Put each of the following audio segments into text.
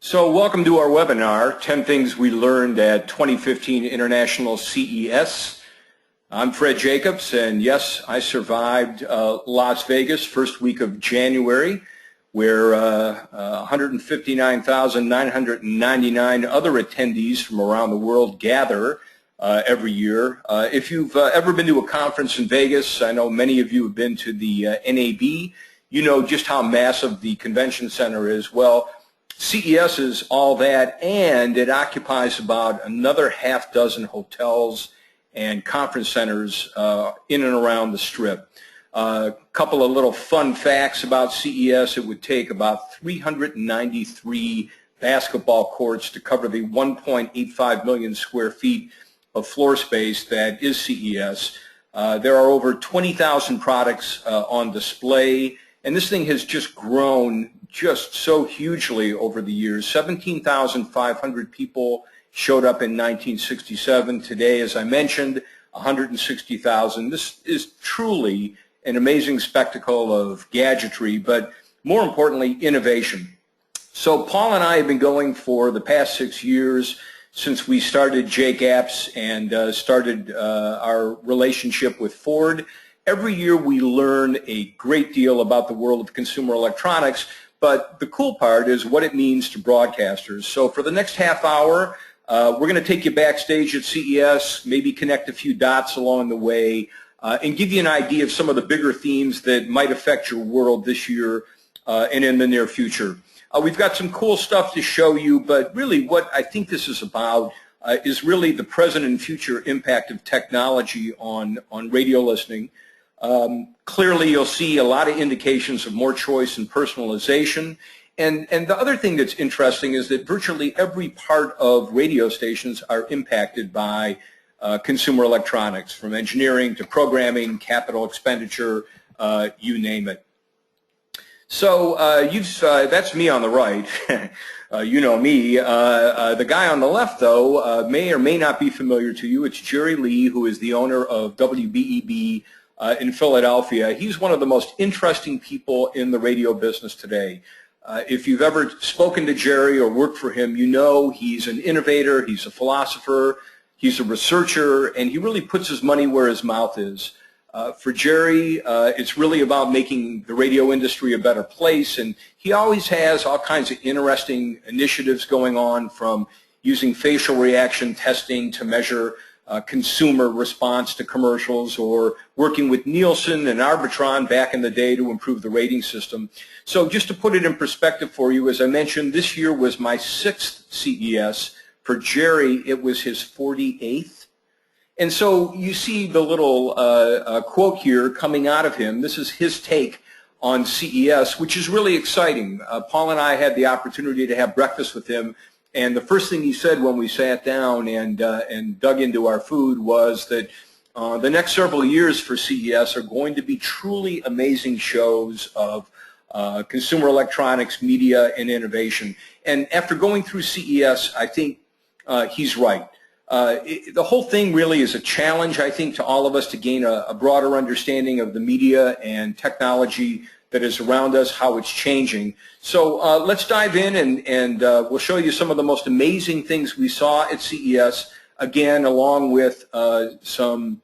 So welcome to our webinar, 10 Things We Learned at 2015 International CES. I'm Fred Jacobs, and yes, I survived Las Vegas first week of January, where 159,999 other attendees from around the world gather every year. If you've ever been to a conference in Vegas, I know many of you have been to the NAB, you know just how massive the convention center is. Well, CES is all that, and it occupies about another half dozen hotels and conference centers in and around the Strip. A couple of little fun facts about CES: it would take about 393 basketball courts to cover the 1.85 million square feet of floor space that is CES. There are over 20,000 products on display, and this thing has just grown just so hugely over the years. 17,500 people showed up in 1967. Today, as I mentioned, 160,000. This is truly an amazing spectacle of gadgetry, but more importantly, innovation. So Paul and I have been going for the past 6 years since we started Jake Apps and started our relationship with Ford. Every year we learn a great deal about the world of consumer electronics, but the cool part is what it means to broadcasters. So for the next half hour, we're going to take you backstage at CES, maybe connect a few dots along the way, and give you an idea of some of the bigger themes that might affect your world this year and in the near future. We've got some cool stuff to show you, but really what I think this is about is really the present and future impact of technology on radio listening. Clearly, you'll see a lot of indications of more choice and personalization. And the other thing that's interesting is that virtually every part of radio stations are impacted by consumer electronics, from engineering to programming, capital expenditure, you name it. So that's me on the right. You know me. The guy on the left, though, may or may not be familiar to you. It's Jerry Lee, who is the owner of WBEB in Philadelphia. He's one of the most interesting people in the radio business today. If you've ever spoken to Jerry or worked for him, you know he's an innovator, he's a philosopher, he's a researcher, and he really puts his money where his mouth is. For Jerry, it's really about making the radio industry a better place, and he always has all kinds of interesting initiatives going on, from using facial reaction testing to measure consumer response to commercials, or working with Nielsen and Arbitron back in the day to improve the rating system. So just to put it in perspective for you, as I mentioned, this year was my 6th CES. For Jerry, it was his 48th. And so you see the little quote here coming out of him. This is his take on CES, which is really exciting. Paul and I had the opportunity to have breakfast with him, and the first thing he said when we sat down and dug into our food was that the next several years for CES are going to be truly amazing shows of consumer electronics, media, and innovation. And after going through CES, I think he's right. The whole thing really is a challenge, I think, to all of us to gain a broader understanding of the media and technology that is around us, how it's changing. So let's dive in, and we'll show you some of the most amazing things we saw at CES, again, along with some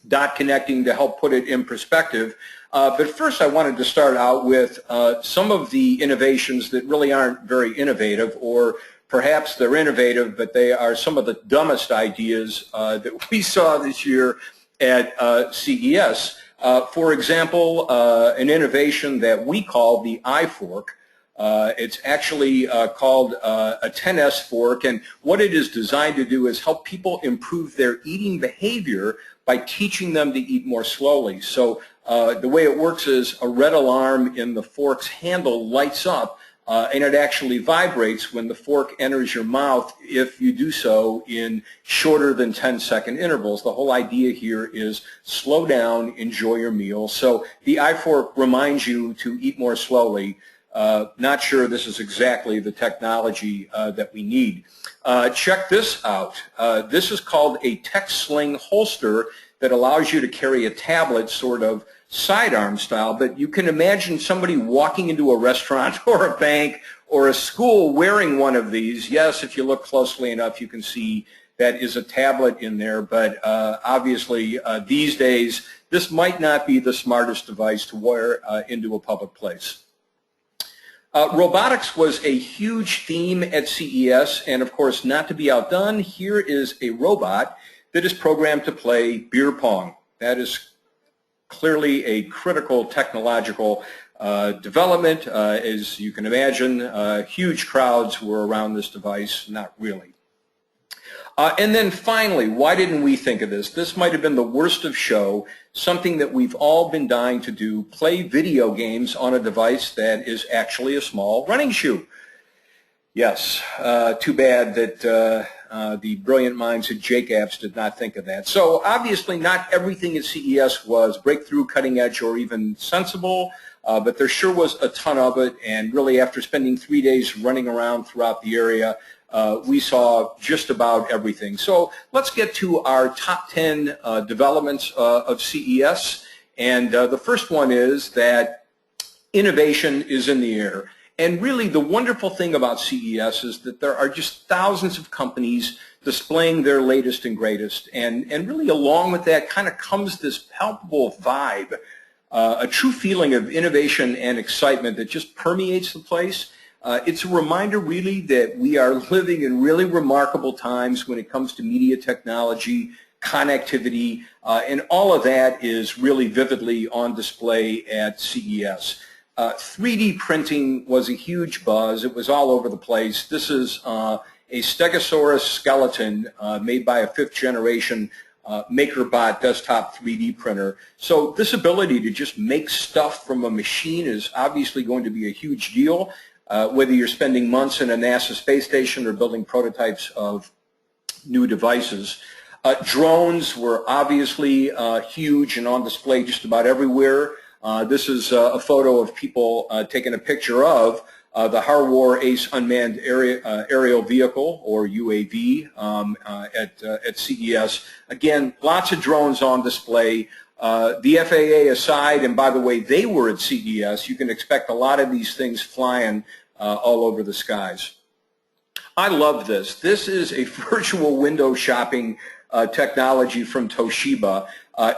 dot connecting to help put it in perspective. But first, I wanted to start out with some of the innovations that really aren't very innovative, or perhaps they're innovative, but they are some of the dumbest ideas that we saw this year at CES. For example, an innovation that we call the iFork. It's actually called a 10S fork, and what it is designed to do is help people improve their eating behavior by teaching them to eat more slowly. So the way it works is a red alarm in the fork's handle lights up, and it actually vibrates when the fork enters your mouth if you do so in shorter than 10-second intervals. The whole idea here is slow down, enjoy your meal. So the iFork reminds you to eat more slowly. Not sure this is exactly the technology that we need. Check this out. This is called a Tech Sling holster that allows you to carry a tablet sort of sidearm style, but you can imagine somebody walking into a restaurant or a bank or a school wearing one of these. Yes, if you look closely enough, you can see that is a tablet in there, but obviously these days, this might not be the smartest device to wear into a public place. Robotics was a huge theme at CES, and of course, not to be outdone, here is a robot that is programmed to play beer pong. That is clearly a critical technological development. As you can imagine, huge crowds were around this device, not really. And then finally, why didn't we think of this? This might have been the worst of show, something that we've all been dying to do, play video games on a device that is actually a small running shoe. Yes, too bad that the brilliant minds at JCAPS did not think of that. So obviously not everything at CES was breakthrough, cutting edge, or even sensible, but there sure was a ton of it, and really after spending 3 days running around throughout the area, we saw just about everything. So let's get to our top 10 developments of CES. And the first one is that innovation is in the air. And really the wonderful thing about CES is that there are just thousands of companies displaying their latest and greatest. And really along with that kind of comes this palpable vibe, a true feeling of innovation and excitement that just permeates the place. It's a reminder really that we are living in really remarkable times when it comes to media technology, connectivity, and all of that is really vividly on display at CES. 3D printing was a huge buzz. It was all over the place. This is a Stegosaurus skeleton made by a 5th generation MakerBot desktop 3D printer. So this ability to just make stuff from a machine is obviously going to be a huge deal. Whether you're spending months in a NASA space station or building prototypes of new devices. Drones were obviously huge and on display just about everywhere. This is a photo of people taking a picture of the Harwar Ace unmanned aerial vehicle, or UAV, at CES. Again, lots of drones on display. The FAA aside, and by the way, they were at CES, you can expect a lot of these things flying all over the skies. I love this. This is a virtual window shopping technology from Toshiba.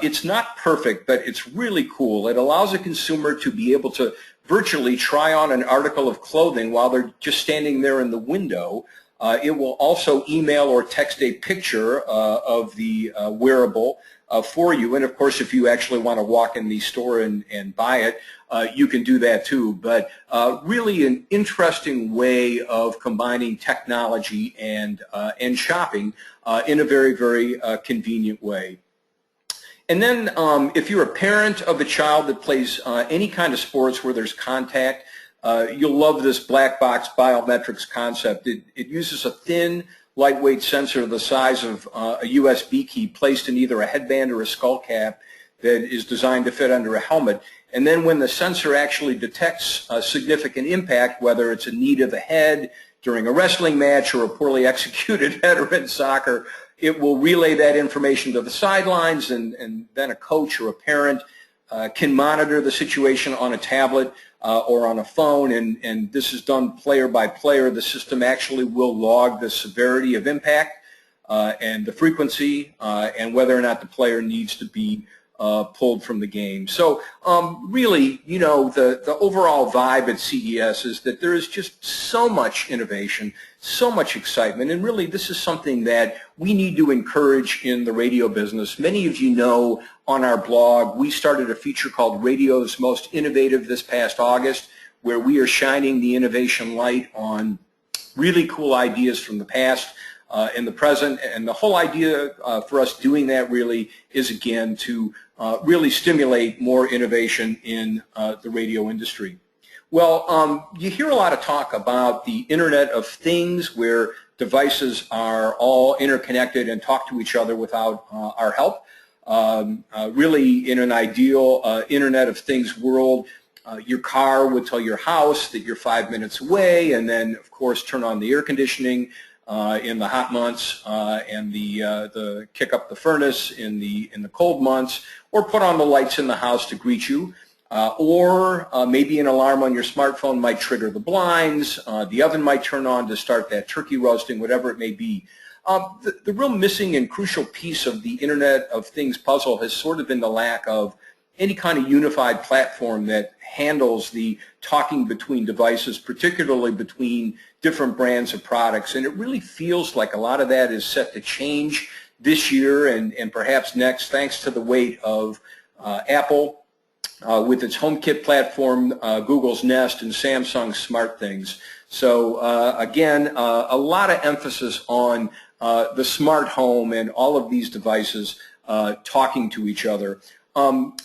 It's not perfect, but it's really cool. It allows a consumer to be able to virtually try on an article of clothing while they're just standing there in the window. It will also email or text a picture of the wearable for you. And of course, if you actually want to walk in the store and buy it, you can do that too. But really an interesting way of combining technology and shopping in a very, very convenient way. And then if you're a parent of a child that plays any kind of sports where there's contact, you'll love this black box biometrics concept. It uses a thin, lightweight sensor the size of a USB key placed in either a headband or a skull cap that is designed to fit under a helmet. And then when the sensor actually detects a significant impact, whether it's a knee to the head during a wrestling match or a poorly executed header in soccer, it will relay that information to the sidelines, and then a coach or a parent can monitor the situation on a tablet or on a phone, and this is done player by player. The system actually will log the severity of impact and the frequency and whether or not the player needs to be pulled from the game. So really, you know, the overall vibe at CES is that there is just so much innovation, so much excitement, and really this is something that we need to encourage in the radio business. Many of you know on our blog, we started a feature called Radio's Most Innovative this past August, where we are shining the innovation light on really cool ideas from the past and the present. And the whole idea for us doing that really is, again, to really stimulate more innovation in the radio industry. Well, you hear a lot of talk about the Internet of Things, where devices are all interconnected and talk to each other without our help. Really, in an ideal Internet of Things world, your car would tell your house that you're 5 minutes away, and then, of course, turn on the air conditioning in the hot months and the kick up the furnace in the cold months, or put on the lights in the house to greet you. or maybe an alarm on your smartphone might trigger the blinds, the oven might turn on to start that turkey roasting, whatever it may be. The real missing and crucial piece of the Internet of Things puzzle has sort of been the lack of any kind of unified platform that handles the talking between devices, particularly between different brands of products. And it really feels like a lot of that is set to change this year and perhaps next, thanks to the weight of Apple with its HomeKit platform, Google's Nest, and Samsung's SmartThings. So again, a lot of emphasis on the smart home and all of these devices talking to each other.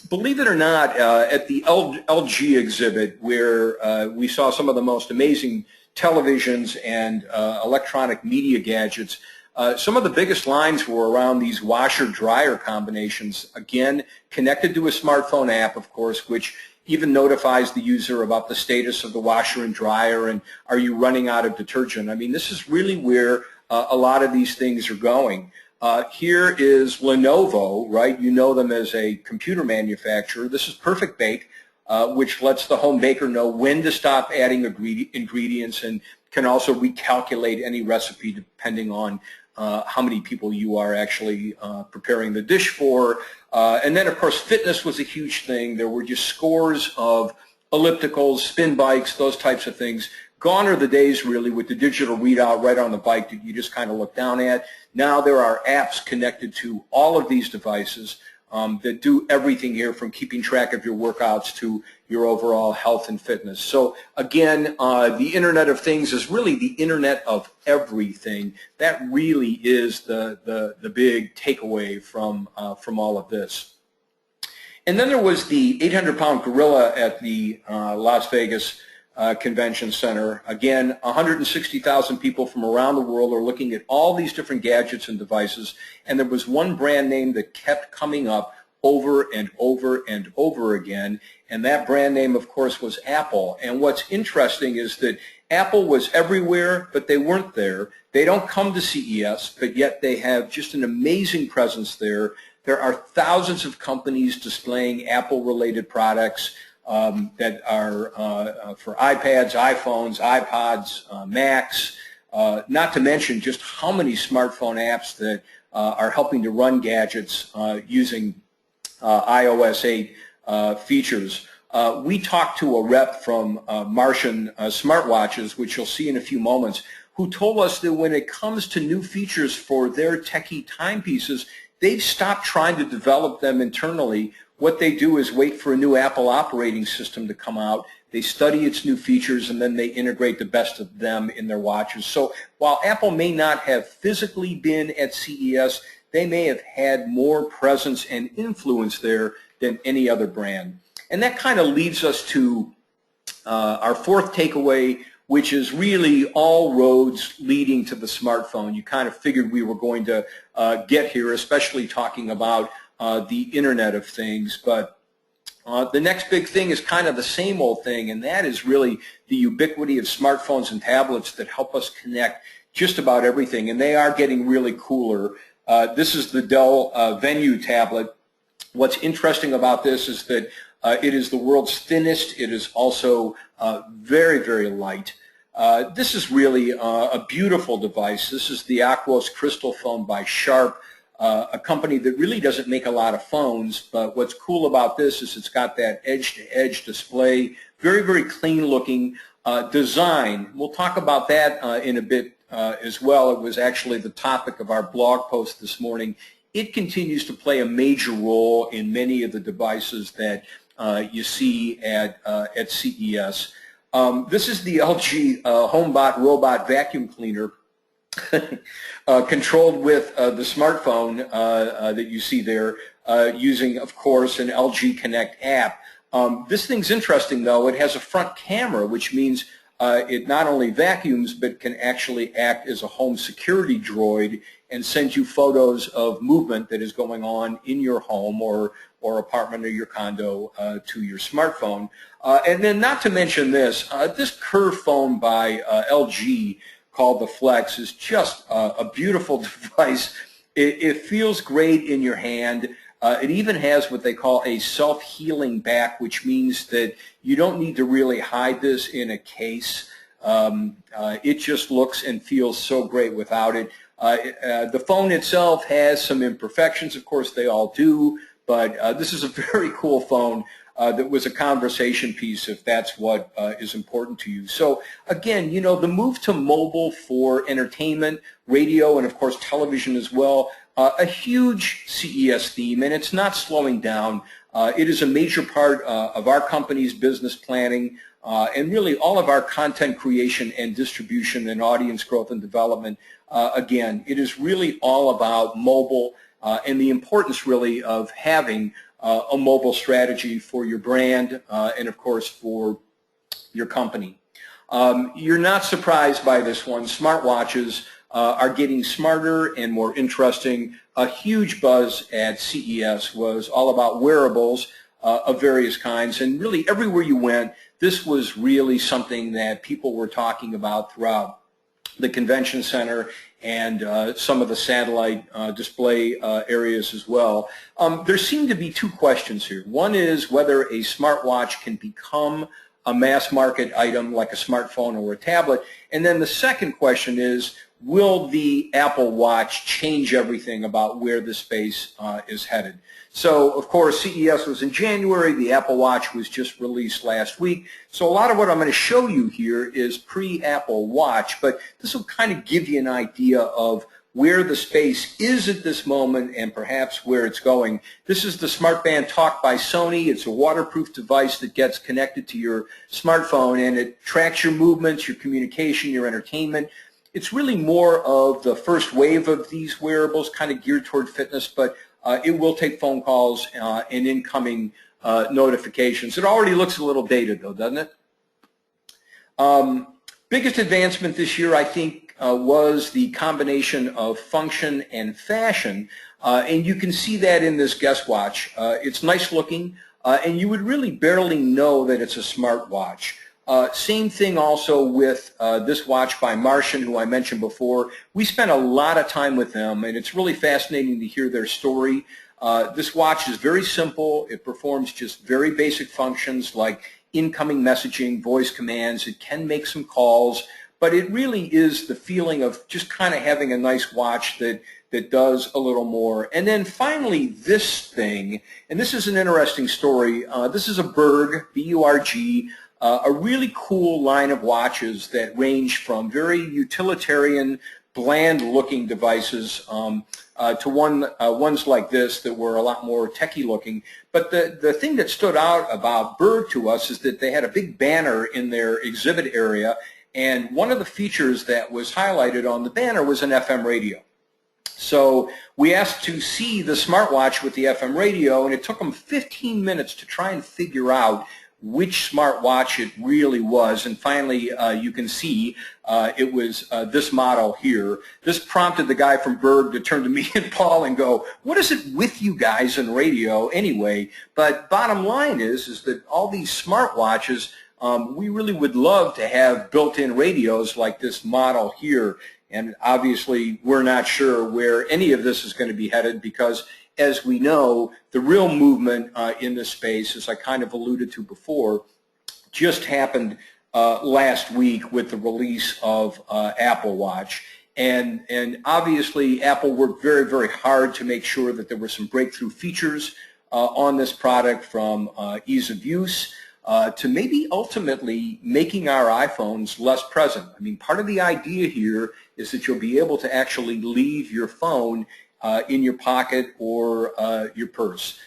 Believe it or not, at the LG exhibit, where we saw some of the most amazing televisions and electronic media gadgets, some of the biggest lines were around these washer-dryer combinations, again, connected to a smartphone app, of course, which even notifies the user about the status of the washer and dryer and are you running out of detergent. I mean, this is really where a lot of these things are going. Here is Lenovo, right? You know them as a computer manufacturer. This is Perfect Bake, which lets the home baker know when to stop adding ingredients and can also recalculate any recipe depending on how many people you are actually preparing the dish for. And then, of course, fitness was a huge thing. There were just scores of ellipticals, spin bikes, those types of things. Gone are the days, really, with the digital readout right on the bike that you just kind of look down at. Now there are apps connected to all of these devices that do everything here, from keeping track of your workouts to your overall health and fitness. So again, the Internet of Things is really the Internet of everything. That really is the big takeaway from all of this. And then there was the 800-pound gorilla at the Las Vegas Convention Center. Again, 160,000 people from around the world are looking at all these different gadgets and devices, and there was one brand name that kept coming up over and over and over again, and that brand name, of course, was Apple. And what's interesting is that Apple was everywhere, but they weren't there. They don't come to CES, but yet they have just an amazing presence there. There are thousands of companies displaying Apple-related products that are for iPads, iPhones, iPods, Macs, not to mention just how many smartphone apps that are helping to run gadgets using iOS 8 features. We talked to a rep from Martian Smartwatches, which you'll see in a few moments, who told us that when it comes to new features for their techie timepieces, they've stopped trying to develop them internally. What they do is wait for a new Apple operating system to come out. They study its new features, and then they integrate the best of them in their watches. So while Apple may not have physically been at CES, they may have had more presence and influence there than any other brand. And that kind of leads us to our fourth takeaway, which is really all roads leading to the smartphone. You kind of figured we were going to get here, especially talking about the Internet of Things. But the next big thing is kind of the same old thing, and that is really the ubiquity of smartphones and tablets that help us connect just about everything, and they are getting really cooler. This is the Dell Venue tablet. What's interesting about this is that it is the world's thinnest. It is also very, very light. This is really a beautiful device. This is the Aquos Crystal phone by Sharp, a company that really doesn't make a lot of phones, but what's cool about this is it's got that edge-to-edge display, very, very clean-looking design. We'll talk about that in a bit as well. It was actually the topic of our blog post this morning. It continues to play a major role in many of the devices that you see at CES. This is the LG HomeBot robot vacuum cleaner controlled with the smartphone that you see there using, of course, an LG Connect app. This thing's interesting, though. It has a front camera, which means it not only vacuums but can actually act as a home security droid and send you photos of movement that is going on in your home or apartment or your condo to your smartphone. And then not to mention this, this curved phone by LG called the Flex is just a beautiful device. It feels great in your hand. It even has what they call a self-healing back, which means that you don't need to really hide this in a case. It just looks and feels so great without it. The phone itself has some imperfections, of course they all do, but this is a very cool phone that was a conversation piece if that's what is important to you. So again, you know, the move to mobile for entertainment, radio, and of course television as well, a huge CES theme, and it's not slowing down. It is a major part of our company's business planning and really all of our content creation and distribution and audience growth and development. Again, it is really all about mobile and the importance really of having a mobile strategy for your brand and of course for your company. You're not surprised by this one. Smartwatches are getting smarter and more interesting. A huge buzz at CES was all about wearables of various kinds, and really everywhere you went, this was really something that people were talking about throughout the convention center and some of the satellite display areas as well. There seem to be two questions here. One is whether a smartwatch can become a mass market item like a smartphone or a tablet. And then the second question is, will the Apple Watch change everything about where the space is headed? So, of course, CES was in January. The Apple Watch was just released last week. So a lot of what I'm going to show you here is pre-Apple Watch, but this will kind of give you an idea of where the space is at this moment and perhaps where it's going. This is the SmartBand Talk by Sony. It's a waterproof device that gets connected to your smartphone, and it tracks your movements, your communication, your entertainment. It's really more of the first wave of these wearables, kind of geared toward fitness, but it will take phone calls and incoming notifications. It already looks a little dated, though, doesn't it? Biggest advancement this year, I think, was the combination of function and fashion, and you can see that in this Guess Watch. It's nice looking, and you would really barely know that it's a smartwatch. Same thing also with this watch by Martian, who I mentioned before. We spent a lot of time with them, and it's really fascinating to hear their story. This watch is very simple. It performs just very basic functions like incoming messaging, voice commands. It can make some calls, but it really is the feeling of just kind of having a nice watch that does a little more. And then finally this thing, and this is an interesting story. This is a Berg, B-U-R-G, a really cool line of watches that range from very utilitarian, bland-looking devices to ones like this that were a lot more techie-looking. But the thing that stood out about Berg to us is that they had a big banner in their exhibit area, and one of the features that was highlighted on the banner was an FM radio. So we asked to see the smartwatch with the FM radio, and it took them 15 minutes to try and figure out which smartwatch it really was, and finally you can see it was this model here. This prompted the guy from Berg to turn to me and Paul and go, what is it with you guys in radio anyway? But bottom line is that all these smartwatches, we really would love to have built-in radios like this model here, and obviously we're not sure where any of this is going to be headed because, as we know, the real movement in this space, as I kind of alluded to before, just happened last week with the release of Apple Watch. And obviously, Apple worked very, very hard to make sure that there were some breakthrough features on this product, from ease of use to maybe ultimately making our iPhones less present. I mean, part of the idea here is that you'll be able to actually leave your phone in your pocket or your purse.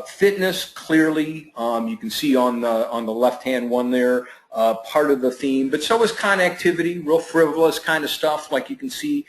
Fitness, clearly, you can see on the left-hand one there, part of the theme, but so is connectivity, real frivolous kind of stuff like you can see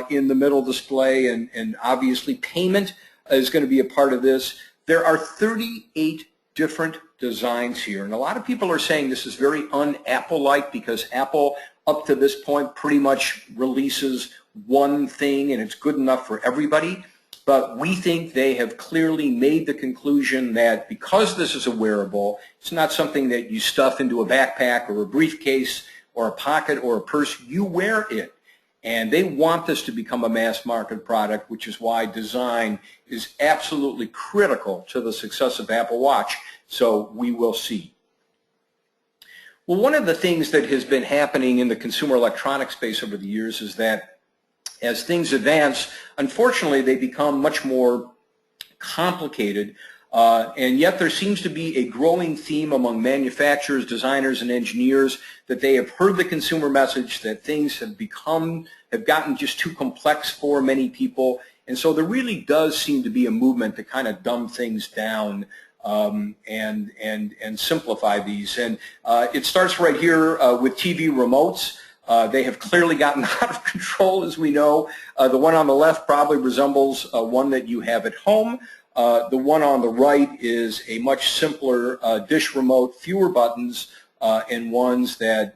in the middle display, and obviously payment is going to be a part of this. There are 38 different designs here, and a lot of people are saying this is very un-Apple-like because Apple, up to this point, pretty much releases one thing and it's good enough for everybody. But we think they have clearly made the conclusion that because this is a wearable, it's not something that you stuff into a backpack or a briefcase or a pocket or a purse. You wear it. And they want this to become a mass market product, which is why design is absolutely critical to the success of Apple Watch. So we will see. Well, one of the things that has been happening in the consumer electronics space over the years is that as things advance, unfortunately, they become much more complicated, and yet there seems to be a growing theme among manufacturers, designers, and engineers that they have heard the consumer message that things have gotten just too complex for many people, and so there really does seem to be a movement to kind of dumb things down and simplify these. And it starts right here with TV remotes. They have clearly gotten out of control, as we know. The one on the left probably resembles one that you have at home. The one on the right is a much simpler dish remote, fewer buttons, and ones that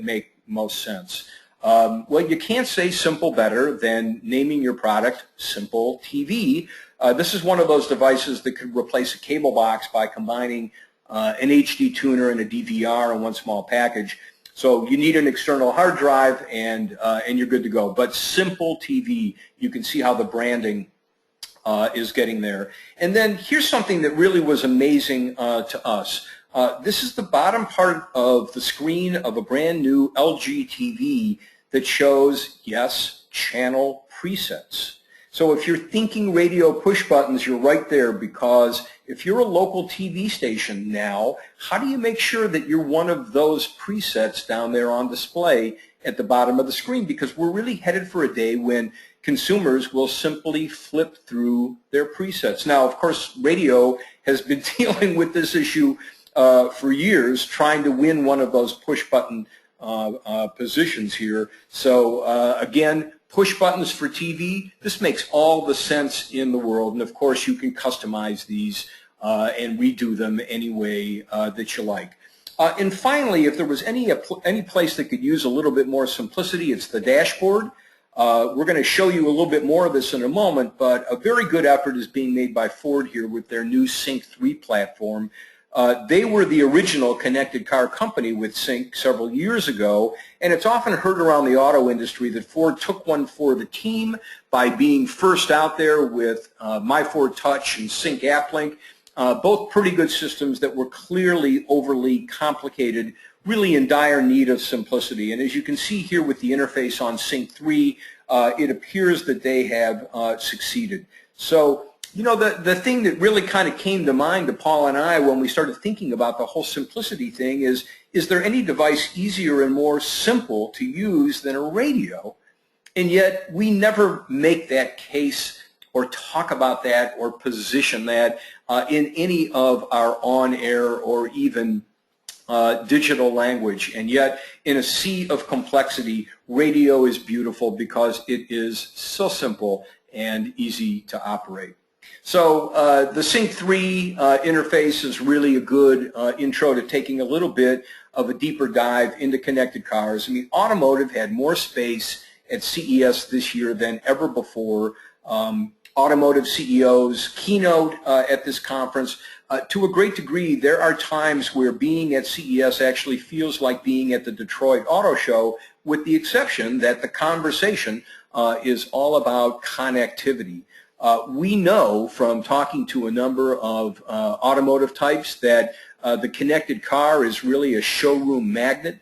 make most sense. Well, you can't say simple better than naming your product Simple TV. This is one of those devices that could replace a cable box by combining an HD tuner and a DVR in one small package. So you need an external hard drive and you're good to go. But Simple TV, you can see how the branding is getting there. And then here's something that really was amazing to us. This is the bottom part of the screen of a brand new LG TV that shows, yes, channel presets. So if you're thinking radio push buttons, you're right there, because if you're a local TV station now, how do you make sure that you're one of those presets down there on display at the bottom of the screen? Because we're really headed for a day when consumers will simply flip through their presets. Now, of course, radio has been dealing with this issue for years, trying to win one of those push button positions here. So again, push buttons for TV, this makes all the sense in the world. And of course, you can customize these and redo them any way that you like. And finally, if there was any place that could use a little bit more simplicity, it's the dashboard. We're going to show you a little bit more of this in a moment, but a very good effort is being made by Ford here with their new Sync 3 platform. They were the original connected car company with Sync several years ago, and it's often heard around the auto industry that Ford took one for the team by being first out there with My Ford Touch and Sync AppLink, both pretty good systems that were clearly overly complicated, really in dire need of simplicity. And as you can see here with the interface on Sync 3, it appears that they have succeeded. So, you know, the thing that really kind of came to mind to Paul and I when we started thinking about the whole simplicity thing is there any device easier and more simple to use than a radio? And yet we never make that case or talk about that or position that in any of our on-air or even digital language. And yet in a sea of complexity, radio is beautiful because it is so simple and easy to operate. So the Sync 3 interface is really a good intro to taking a little bit of a deeper dive into connected cars. I mean, automotive had more space at CES this year than ever before. Automotive CEOs keynote at this conference. To a great degree, there are times where being at CES actually feels like being at the Detroit Auto Show, with the exception that the conversation is all about connectivity. We know from talking to a number of automotive types that the connected car is really a showroom magnet.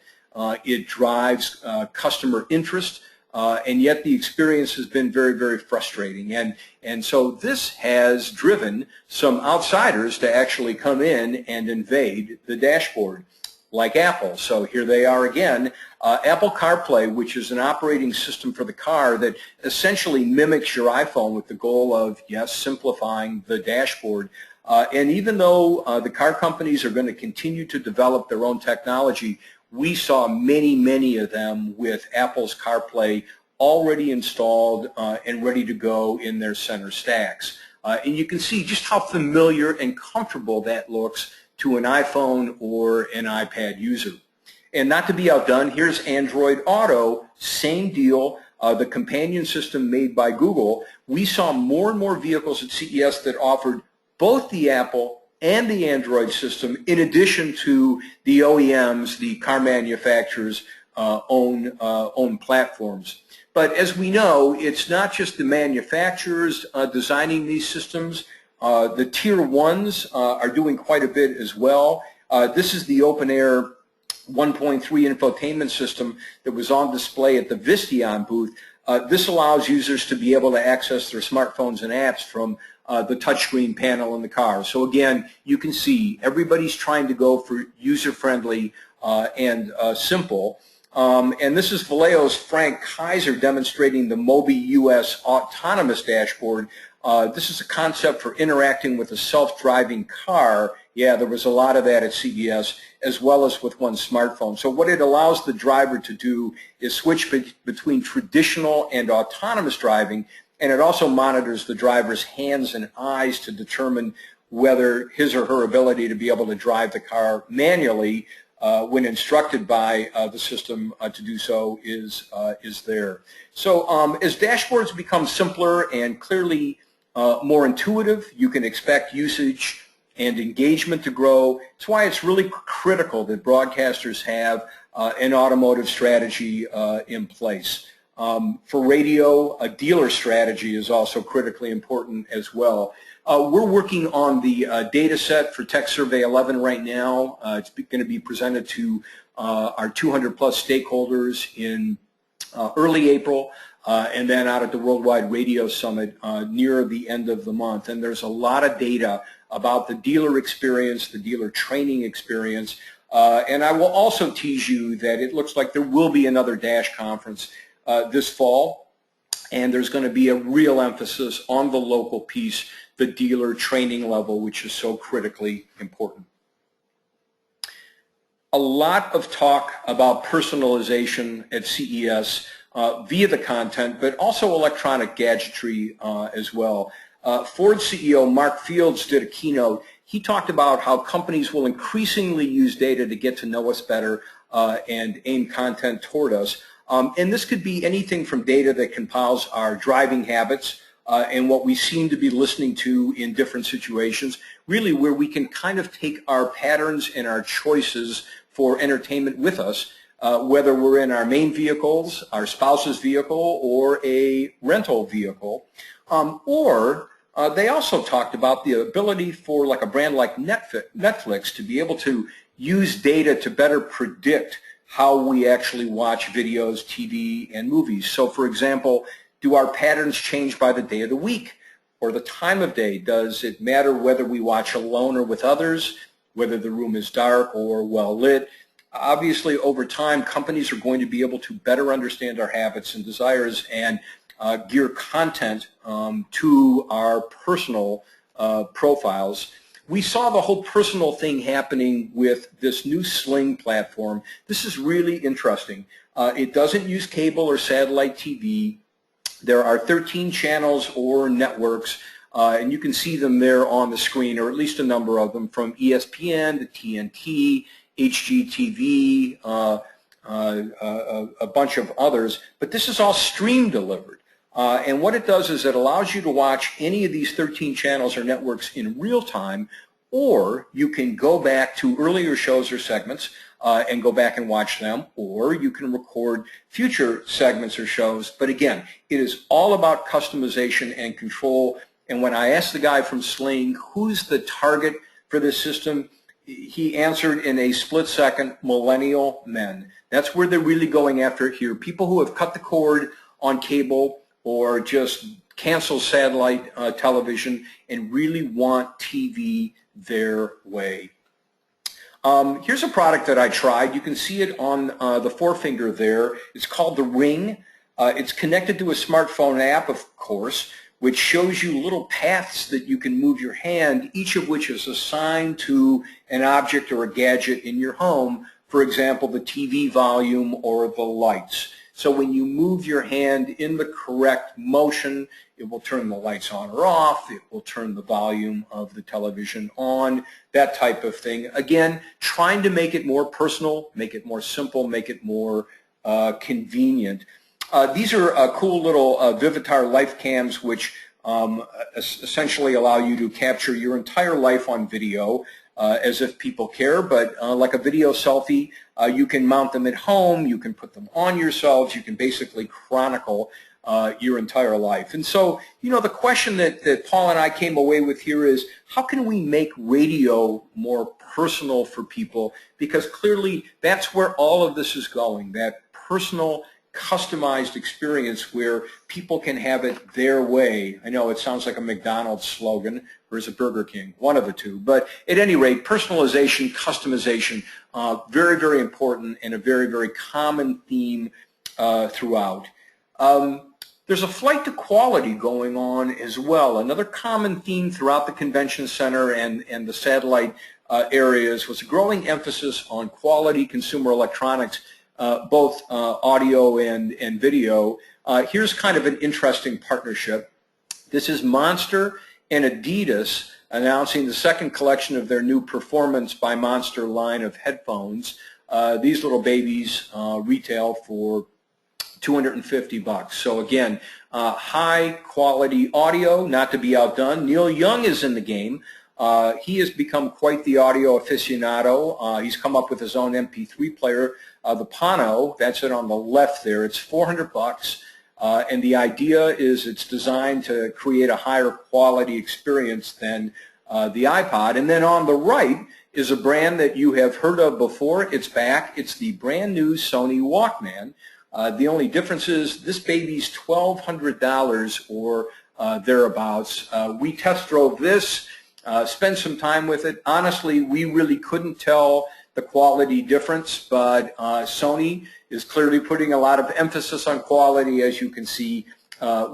It drives customer interest, and yet the experience has been very, very frustrating. And so this has driven some outsiders to actually come in and invade the dashboard, like Apple. So here they are again. Apple CarPlay, which is an operating system for the car that essentially mimics your iPhone with the goal of, yes, simplifying the dashboard. And even though the car companies are going to continue to develop their own technology, we saw many, many of them with Apple's CarPlay already installed and ready to go in their center stacks. And you can see just how familiar and comfortable that looks to an iPhone or an iPad user. And not to be outdone, here's Android Auto, same deal, the companion system made by Google. We saw more and more vehicles at CES that offered both the Apple and the Android system, in addition to the OEMs, the car manufacturers, own platforms. But as we know, it's not just the manufacturers designing these systems. The tier ones are doing quite a bit as well. This is the open air 1.3 infotainment system that was on display at the Visteon booth. This allows users to be able to access their smartphones and apps from the touchscreen panel in the car. So again, you can see everybody's trying to go for user-friendly and simple. And this is Vallejo's Frank Kaiser demonstrating the Mobi US autonomous dashboard. This is a concept for interacting with a self-driving car. Yeah, there was a lot of that at CES, as well as with one smartphone. So what it allows the driver to do is switch between traditional and autonomous driving, and it also monitors the driver's hands and eyes to determine whether his or her ability to be able to drive the car manually when instructed by the system to do so is there. So as dashboards become simpler and clearly more intuitive, you can expect usage and engagement to grow. That's why it's really critical that broadcasters have an automotive strategy in place. For radio, a dealer strategy is also critically important as well. We're working on the data set for Tech Survey 11 right now. It's going to be presented to our 200 plus stakeholders in early April, and then out at the Worldwide Radio Summit near the end of the month. And there's a lot of data about the dealer experience, the dealer training experience. And I will also tease you that it looks like there will be another Dash conference this fall, and there's going to be a real emphasis on the local piece, the dealer training level, which is so critically important. A lot of talk about personalization at CES via the content, but also electronic gadgetry as well. Ford CEO Mark Fields did a keynote. He talked about how companies will increasingly use data to get to know us better and aim content toward us. And this could be anything from data that compiles our driving habits and what we seem to be listening to in different situations, really where we can kind of take our patterns and our choices for entertainment with us, whether we're in our main vehicles, our spouse's vehicle, or a rental vehicle. Or they also talked about the ability for like a brand like Netflix to be able to use data to better predict how we actually watch videos, TV, and movies. So for example, do our patterns change by the day of the week or the time of day? Does it matter whether we watch alone or with others, whether the room is dark or well lit? Obviously, over time, companies are going to be able to better understand our habits and desires and gear content to our personal profiles. We saw the whole personal thing happening with this new Sling platform. This is really interesting. It doesn't use cable or satellite TV. There are 13 channels or networks, and you can see them there on the screen, or at least a number of them, from ESPN to TNT, HGTV, a bunch of others. But this is all stream delivered. And what it does is it allows you to watch any of these 13 channels or networks in real time, or you can go back to earlier shows or segments and go back and watch them, or you can record future segments or shows. But again, it is all about customization and control. And when I asked the guy from Sling, who's the target for this system, he answered in a split second, millennial men. That's where they're really going after it here. People who have cut the cord on cable or just cancel satellite television and really want TV their way. Here's a product that I tried. You can see it on the forefinger there. It's called the Ring. It's connected to a smartphone app, of course, which shows you little paths that you can move your hand, each of which is assigned to an object or a gadget in your home, for example, the TV volume or the lights. So when you move your hand in the correct motion, it will turn the lights on or off, it will turn the volume of the television on, that type of thing. Again, trying to make it more personal, make it more simple, make it more convenient. These are cool little Vivitar life cams which essentially allow you to capture your entire life on video as if people care, but like a video selfie, you can mount them at home, you can put them on yourselves, you can basically chronicle your entire life. And so, you know, the question that Paul and I came away with here is, how can we make radio more personal for people? Because clearly that's where all of this is going, that personal, customized experience where people can have it their way. I know it sounds like a McDonald's slogan, or is it Burger King? One of the two. But at any rate, personalization, customization, very, very important and a very, very common theme throughout. There's a flight to quality going on as well. Another common theme throughout the convention center and the satellite areas was a growing emphasis on quality consumer electronics, both audio and video. Here's kind of an interesting partnership. This is Monster and Adidas announcing the second collection of their new Performance by Monster line of headphones. These little babies retail for $250. So again, high quality audio, not to be outdone. Neil Young is in the game. He has become quite the audio aficionado. He's come up with his own MP3 player, the Pano. That's it on the left there. It's $400, and the idea is it's designed to create a higher quality experience than the iPod. And then on the right is a brand that you have heard of before. It's back. It's the brand new Sony Walkman. The only difference is this baby's $1,200 or thereabouts. We test drove this, spent some time with it. Honestly, we really couldn't tell the quality difference, but Sony is clearly putting a lot of emphasis on quality, as you can see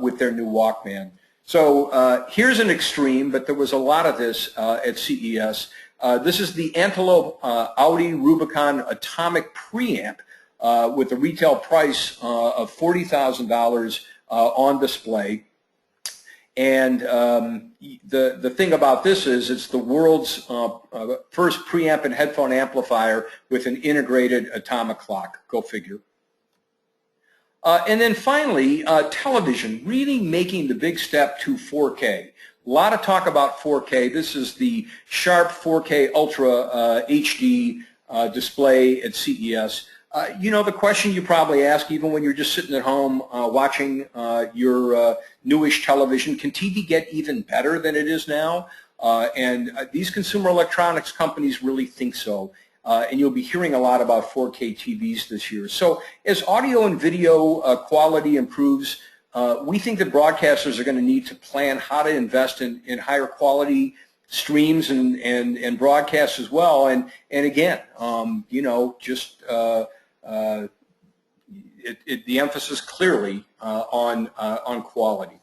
with their new Walkman. So here's an extreme, but there was a lot of this at CES. This is the Antelope Audi Rubicon Atomic Preamp, with a retail price of $40,000 on display. And the thing about this is it's the world's first preamp and headphone amplifier with an integrated atomic clock. Go figure. And then finally, television, really making the big step to 4K. A lot of talk about 4K. This is the Sharp 4K Ultra HD display at CES. You know, the question you probably ask, even when you're just sitting at home watching your newish television, can TV get even better than it is now? And these consumer electronics companies really think so. And you'll be hearing a lot about 4K TVs this year. So as audio and video quality improves, we think that broadcasters are going to need to plan how to invest in higher quality streams and broadcasts as well. And again, you know, just the emphasis clearly on quality.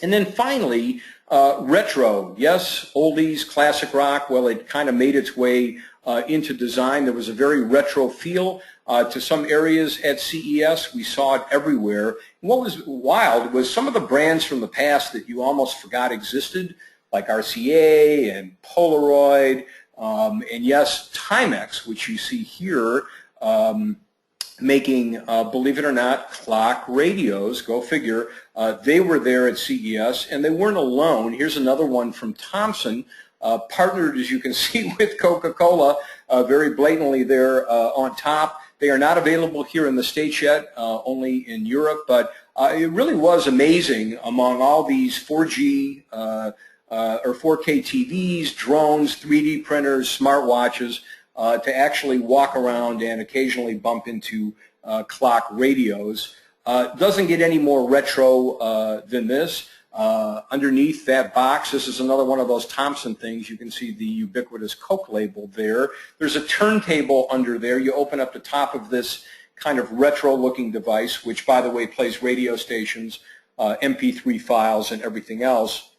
And then finally, retro. Yes, oldies, classic rock. Well, it kind of made its way into design. There was a very retro feel to some areas at CES. We saw it everywhere. And what was wild was some of the brands from the past that you almost forgot existed, like RCA and Polaroid, and yes, Timex, which you see here, making, believe it or not, clock radios. Go figure. They were there at CES, and they weren't alone. Here's another one from Thomson, partnered, as you can see, with Coca-Cola, very blatantly there on top. They are not available here in the States yet, only in Europe, but it really was amazing among all these 4G or 4K TVs, drones, 3D printers, smartwatches, to actually walk around and occasionally bump into clock radios. Doesn't get any more retro than this. Underneath that box, this is another one of those Thomson things. You can see the ubiquitous Coke label there. There's a turntable under there. You open up the top of this kind of retro-looking device, which, by the way, plays radio stations, MP3 files, and everything else.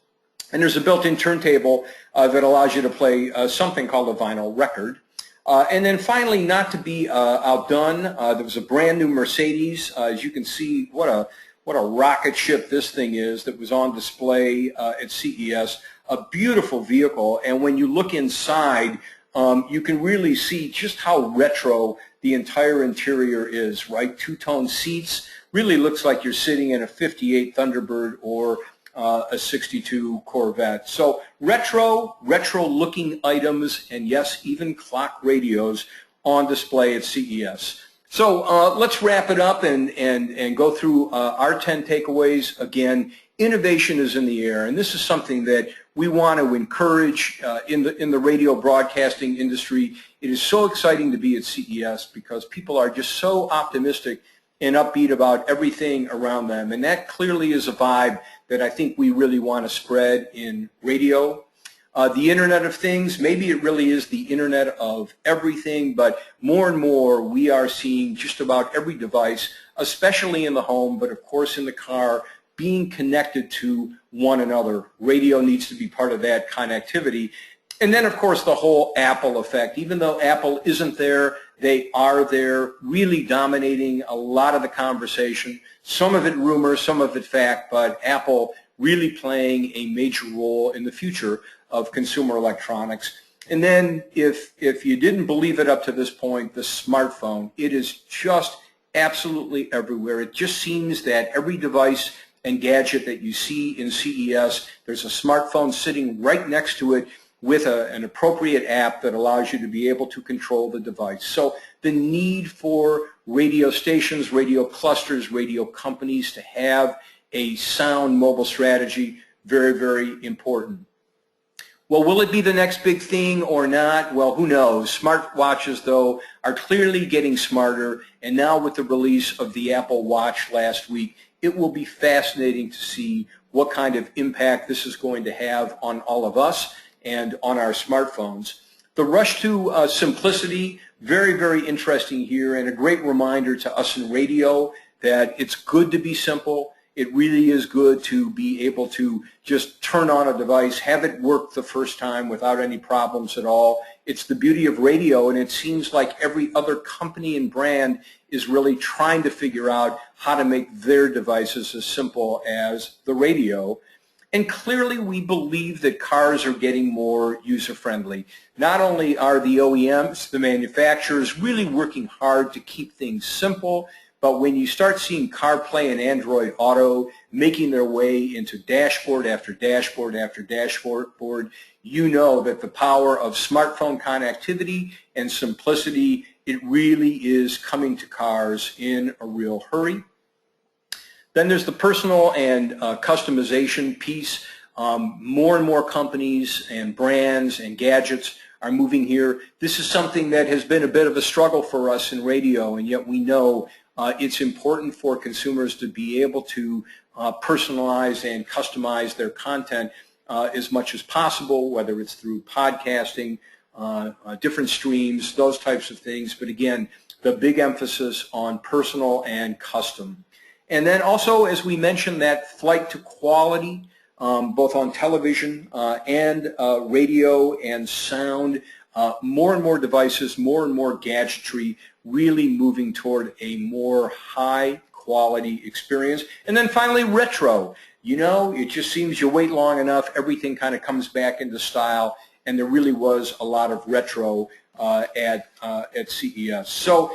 And there's a built-in turntable that allows you to play something called a vinyl record. And then finally, not to be outdone, there was a brand new Mercedes. As you can see, what a rocket ship this thing is that was on display at CES. A beautiful vehicle, and when you look inside, you can really see just how retro the entire interior is, right? Two-tone seats, really looks like you're sitting in a 58 Thunderbird or a 62 Corvette. So retro looking items, and yes, even clock radios on display at CES. So let's wrap it up and go through our 10 takeaways. Again, innovation is in the air, and this is something that we want to encourage in the radio broadcasting industry. It is so exciting to be at CES because people are just so optimistic and upbeat about everything around them, and that clearly is a vibe that I think we really want to spread in radio. The Internet of Things, maybe it really is the Internet of everything, but more and more we are seeing just about every device, especially in the home, but of course in the car, being connected to one another. Radio needs to be part of that connectivity. And then, of course, the whole Apple effect. Even though Apple isn't there, they are there, really dominating a lot of the conversation. Some of it rumor, some of it fact, but Apple really playing a major role in the future of consumer electronics. And then, if you didn't believe it up to this point, the smartphone. It is just absolutely everywhere. It just seems that every device and gadget that you see in CES, there's a smartphone sitting right next to it with an appropriate app that allows you to be able to control the device. So the need for radio stations, radio clusters, radio companies to have a sound mobile strategy, very, very important. Well, will it be the next big thing or not? Well, who knows? Smartwatches, though, are clearly getting smarter, and now with the release of the Apple Watch last week, it will be fascinating to see what kind of impact this is going to have on all of us and on our smartphones. The rush to simplicity, very, very interesting here, and a great reminder to us in radio that it's good to be simple. It really is good to be able to just turn on a device, have it work the first time without any problems at all. It's the beauty of radio, and it seems like every other company and brand is really trying to figure out how to make their devices as simple as the radio. And clearly we believe that cars are getting more user-friendly. Not only are the OEMs, the manufacturers, really working hard to keep things simple, but when you start seeing CarPlay and Android Auto making their way into dashboard after dashboard after dashboard, you know that the power of smartphone connectivity and simplicity, it really is coming to cars in a real hurry. Then there's the personal and customization piece. More and more companies and brands and gadgets are moving here. This is something that has been a bit of a struggle for us in radio, and yet we know it's important for consumers to be able to personalize and customize their content as much as possible, whether it's through podcasting, different streams, those types of things. But again, the big emphasis on personal and custom. And then also, as we mentioned, that flight to quality, both on television and radio and sound, more and more devices, more and more gadgetry, really moving toward a more high quality experience. And then finally, retro. You know, it just seems you wait long enough, everything kind of comes back into style, and there really was a lot of retro at CES. So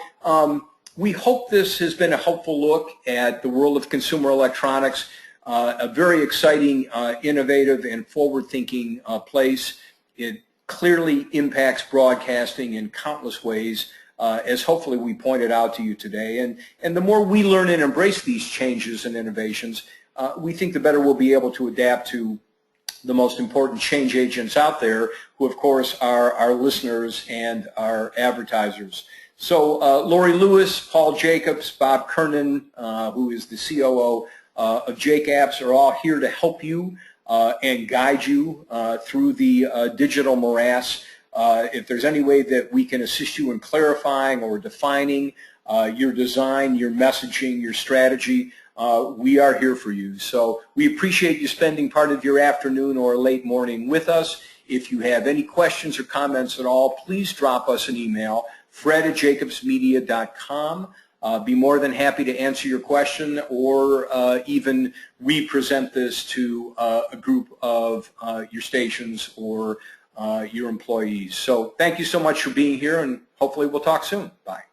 we hope this has been a helpful look at the world of consumer electronics, a very exciting, innovative, and forward-thinking place. It clearly impacts broadcasting in countless ways, as hopefully we pointed out to you today. And the more we learn and embrace these changes and innovations, we think the better we'll be able to adapt to the most important change agents out there, who of course are our listeners and our advertisers. So Lori Lewis, Paul Jacobs, Bob Kernan, who is the COO of Jake Apps, are all here to help you and guide you through the digital morass. If there's any way that we can assist you in clarifying or defining your design, your messaging, your strategy, we are here for you. So we appreciate you spending part of your afternoon or late morning with us. If you have any questions or comments at all, please drop us an email, fred@jacobsmedia.com. Be more than happy to answer your question or even represent this to a group of your stations or your employees. So thank you so much for being here, and hopefully we'll talk soon. Bye.